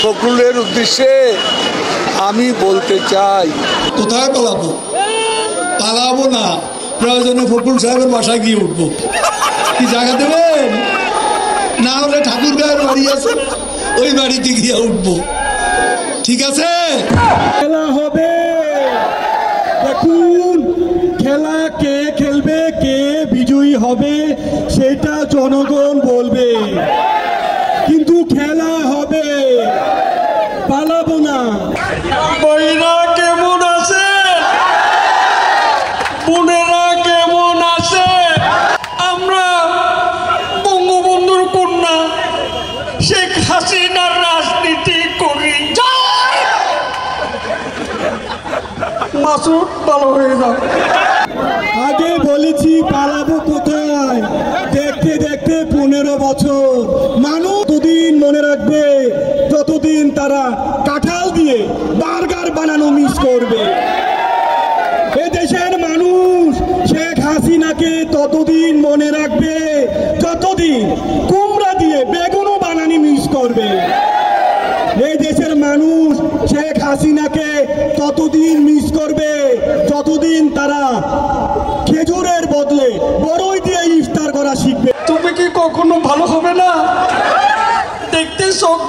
ফখরুলের উদ্দেশ্যে আমি বলতে চাই, কোথায় পালাবো? পালাবো না, প্রয়োজনে ফখরুল সাহেবের বাসায় গিয়ে উঠবো। কি জায়গা দেবেন? না হলে ঠাকুর গায়ের বাড়ি আছে, ওই বাড়িতে গিয়ে উঠবো। ঠিক আছে, খেলা হবে। দেখুন, খেলা কে খেলবে, কে বিজয়ী হবে সেটা জনগণ বলবে, কিন্তু খেলা হবে, পালাবো না। ভাইরা কেমন আছে? বোনেরা কেমন আছে? আমরা বঙ্গবন্ধুর কন্যা শেখ হাসিনার রাজনীতি করি। মাসুদ ভালো হয়ে যাও। আগে বলেছি পালাবো কোথায়, দেখতে দেখতে 15 বছর। মানুষ ততদিন মনে রাখবে যতদিন তারা কাঁঠাল দিয়ে বার্গার বানানো মিস করবে। এদেশের মানুষ শেখ হাসিনাকে ততদিন মনে রাখবে যতদিন কুমড়া দিয়ে বেগুনও বানানি মিস করবে। এই দেশের মানুষ শেখ হাসিনাকে ততদিন মিস করবে যতদিন তারা খেজুরের বদলে বড়ই দিয়ে ইফতার করা শিখবে। তুমি কি কখনো ভালো হবে না? দেখতে চোখ